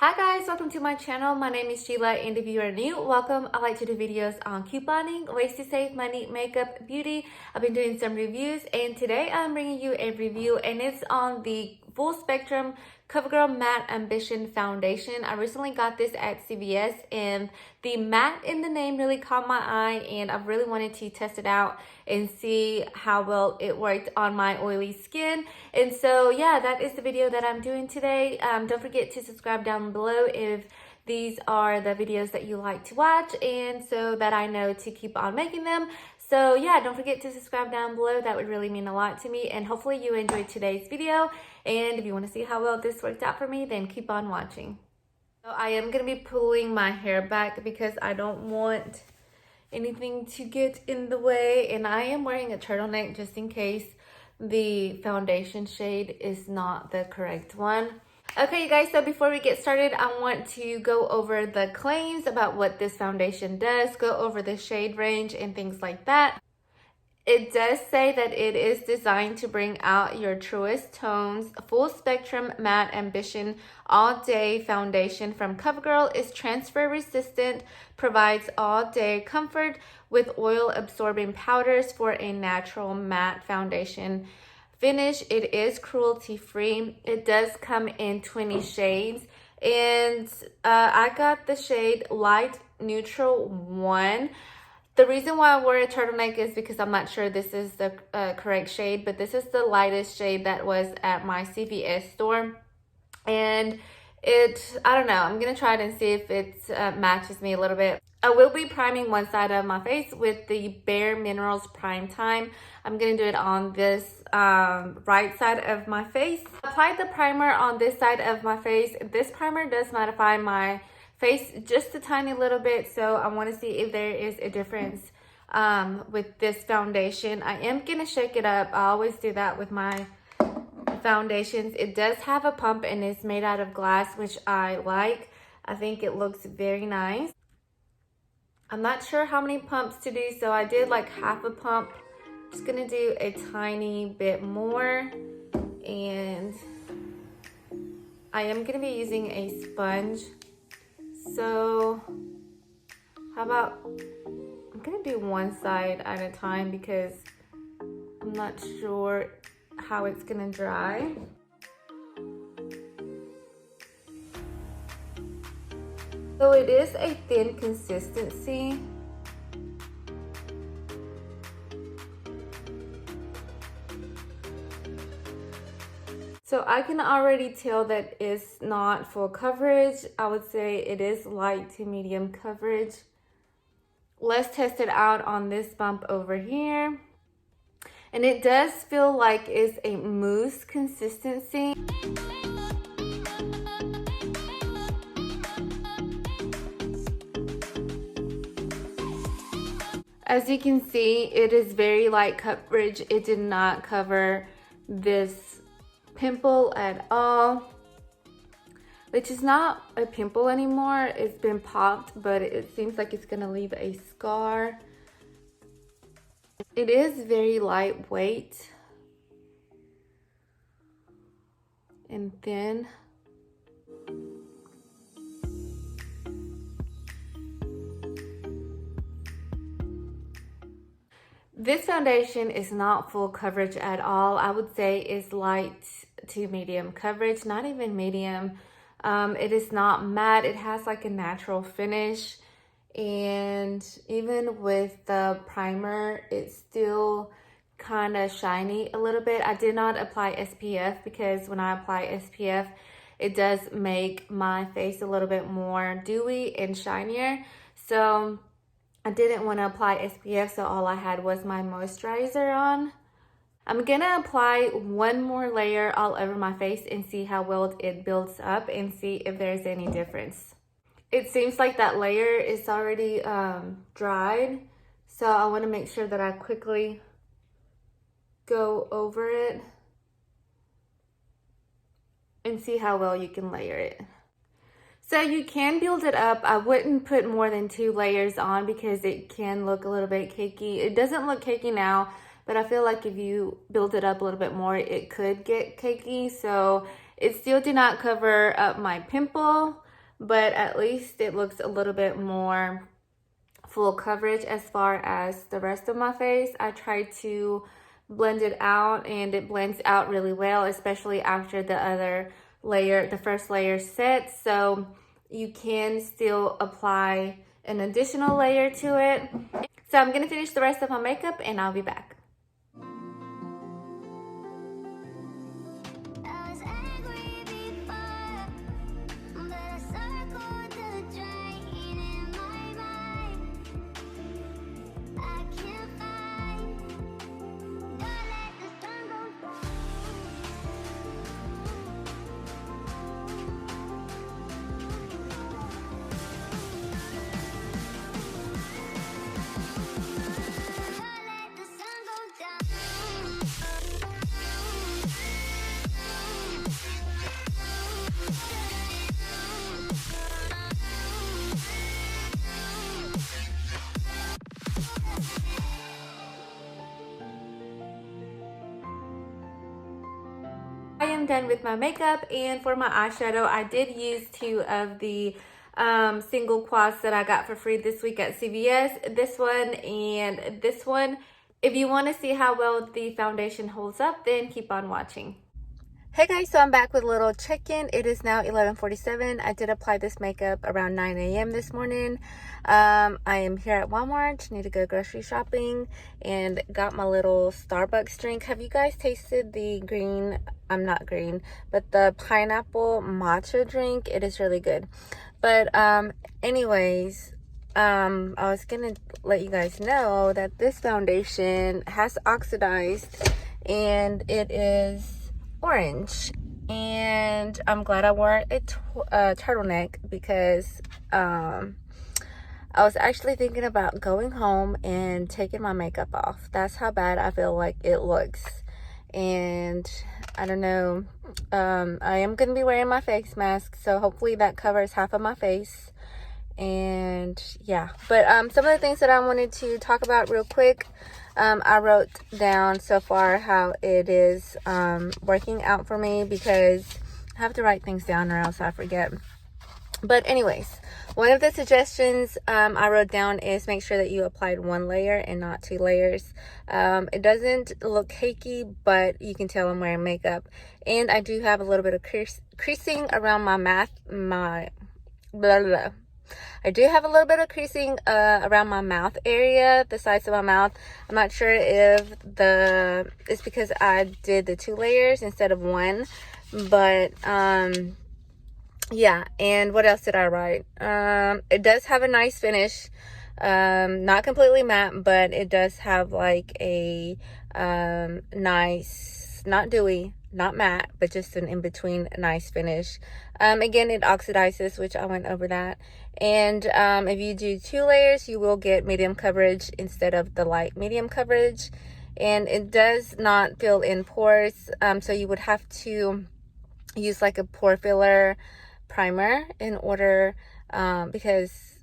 Hi guys, welcome to my channel. My name is Sheila, and if you are new, welcome. I like to do videos on couponing, ways to save money, makeup, beauty. I've been doing some reviews, and today I'm bringing you a review, and it's on the full spectrum Covergirl Matte Ambition Foundation. I recently got this at CVS, and the matte in the name really caught my eye, and I really wanted to test it out and see how well it worked on my oily skin. And so yeah, that is the video that I'm doing today. Don't forget to subscribe down below if these are the videos that you like to watch, and so that I know to keep on making them. So yeah, don't forget to subscribe down below. That would really mean a lot to me, and hopefully you enjoyed today's video. And if you want to see how well this worked out for me, then keep on watching. So I am going to be pulling my hair back because I don't want anything to get in the way, and I am wearing a turtleneck just in case the foundation shade is not the correct one. Okay, you guys, so before we get started, I want to go over the claims about what this foundation does, go over the shade range and things like that. It does say that it is designed to bring out your truest tones. Full spectrum matte ambition all day foundation from Covergirl is transfer resistant, provides all day comfort with oil absorbing powders for a natural matte foundation finish. It is cruelty free. It does come in 20 shades, and I got the shade Light Neutral 1. The reason why I wore a turtleneck is because I'm not sure this is the correct shade, but this is the lightest shade that was at my CVS store. And I don't know, I'm going to try it and see if it matches me a little bit. I will be priming one side of my face with the Bare Minerals Prime Time. I'm going to do it on this right side of my face. I applied the primer on this side of my face. This primer does mattify my face just a tiny little bit, so I want to see if there is a difference with this foundation. I am gonna shake it up. I always do that with my foundations. It does have a pump and it's made out of glass, which I like. I think it looks very nice. I'm not sure how many pumps to do, so I did like half a pump. Just gonna do a tiny bit more, and I am gonna be using a sponge. So how about, I'm gonna do one side at a time because I'm not sure how it's gonna dry. So it is a thin consistency. So I can already tell that it's not full coverage. I would say it is light to medium coverage. Let's test it out on this bump over here. And it does feel like it's a mousse consistency. As you can see, it is very light coverage. It did not cover this pimple at all, which is not a pimple anymore. It's been popped, but it seems like it's gonna leave a scar. It is very lightweight and thin. This foundation is not full coverage at all. I would say it's light to medium coverage, not even medium. It is not matte. It has like a natural finish, and even with the primer, it's still kind of shiny a little bit. I did not apply SPF because when I apply SPF, it does make my face a little bit more dewy and shinier. So I didn't want to apply SPF, so all I had was my moisturizer on. I'm gonna apply one more layer all over my face and see how well it builds up and see if there's any difference. It seems like that layer is already dried, so I want to make sure that I quickly go over it and see how well you can layer it. So you can build it up. I wouldn't put more than 2 layers on because it can look a little bit cakey. It doesn't look cakey now, but I feel like if you build it up a little bit more, it could get cakey. So it still did not cover up my pimple. but at least it looks a little bit more full coverage as far as the rest of my face. I tried to blend it out and it blends out really well, especially after the other layer, the first layer sets. So you can still apply an additional layer to it. So I'm gonna finish the rest of my makeup and I'll be back. I am done with my makeup, and for my eyeshadow, I did use 2 of the single quads that I got for free this week at CVS. This one and this one. If you want to see how well the foundation holds up, then keep on watching. Hey guys, so I'm back with a little check-in. It is now 11:47. I did apply this makeup around 9 a.m. this morning. I am here at Walmart, need to go grocery shopping, and got my little Starbucks drink. Have you guys tasted the green, not green, but the pineapple matcha drink? It is really good. But anyways, I was gonna let you guys know that this foundation has oxidized and it is orange, and I'm glad I wore a turtleneck because I was actually thinking about going home and taking my makeup off. That's how bad I feel like it looks. And I don't know, I am gonna be wearing my face mask, so hopefully that covers half of my face. And yeah, but some of the things that I wanted to talk about real quick, I wrote down so far how it is working out for me, because I have to write things down or else I forget. But anyways, one of the suggestions I wrote down is make sure that you applied 1 layer and not 2 layers. It doesn't look cakey, but you can tell I'm wearing makeup. And I do have a little bit of creasing around I do have a little bit of creasing around my mouth area, the sides of my mouth. I'm not sure if it's because I did the 2 layers instead of 1, but yeah. And what else did I write? It does have a nice finish, not completely matte, but it does have like a nice, not dewy, not matte, but just an in-between nice finish. Again, it oxidizes, which I went over that. And if you do 2 layers, you will get medium coverage instead of the light medium coverage. And it does not fill in pores, so you would have to use like a pore filler primer in order, because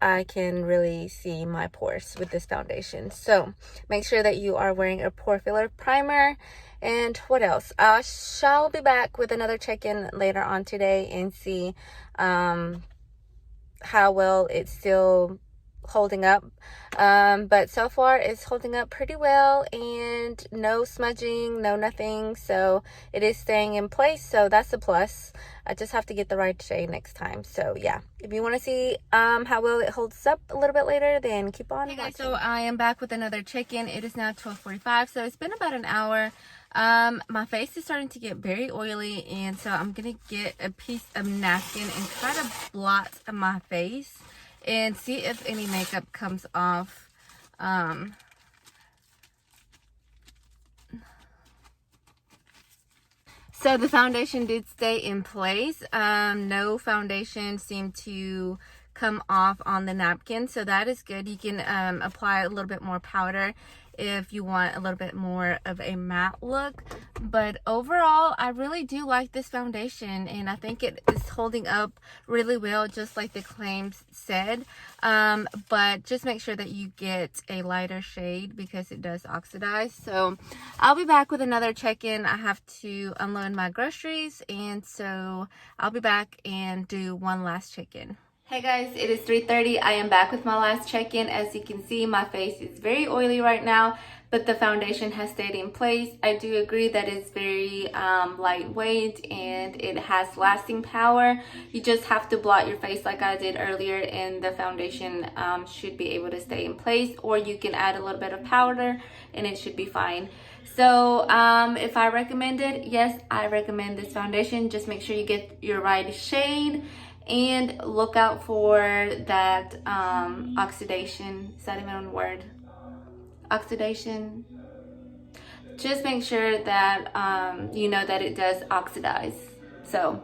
I can really see my pores with this foundation. So make sure that you are wearing a pore filler primer. And what else? I shall be back with another check-in later on today and see how well it's still holding up. But so far it's holding up pretty well, and no smudging, no nothing. So it is staying in place, so that's a plus. I just have to get the right shade next time. So yeah, if you want to see how well it holds up a little bit later, then keep on watching. Guys, so I am back with another check-in. It is now 12:45, so it's been about an hour. My face is starting to get very oily, and so I'm gonna get a piece of napkin and try to blot my face and see if any makeup comes off. So the foundation did stay in place. No foundation seemed to come off on the napkin, so that is good. You can apply a little bit more powder, if you want a little bit more of a matte look. But overall, I really do like this foundation, and I think it is holding up really well, just like the claims said. But just make sure that you get a lighter shade because it does oxidize. So I'll be back with another check-in. I have to unload my groceries, and so I'll be back and do one last check-in. Hey guys, it is 3:30. I am back with my last check-in. As you can see, my face is very oily right now, but the foundation has stayed in place. I do agree that it's very lightweight and it has lasting power. You just have to blot your face like I did earlier, and the foundation should be able to stay in place, or you can add a little bit of powder and it should be fine. So if I recommend it, yes, I recommend this foundation. Just make sure you get your right shade and look out for that oxidation. Is that even a word? Oxidation. Just make sure that you know that it does oxidize. So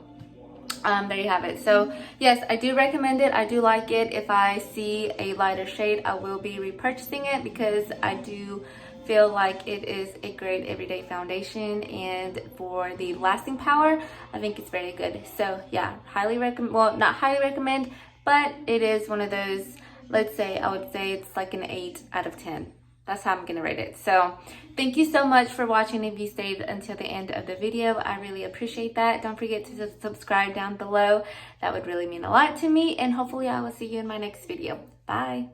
there you have it. So yes, I do recommend it. I do like it. If I see a lighter shade, I will be repurchasing it because I do feel like it is a great everyday foundation, and for the lasting power, I think it's very good. So yeah, highly recommend. Well, not highly recommend, but it is one of those, let's say, I would say it's like an 8 out of 10. That's how I'm gonna rate it. So thank you so much for watching. If you stayed until the end of the video, I really appreciate that. Don't forget to subscribe down below. That would really mean a lot to me, and hopefully I will see you in my next video. Bye.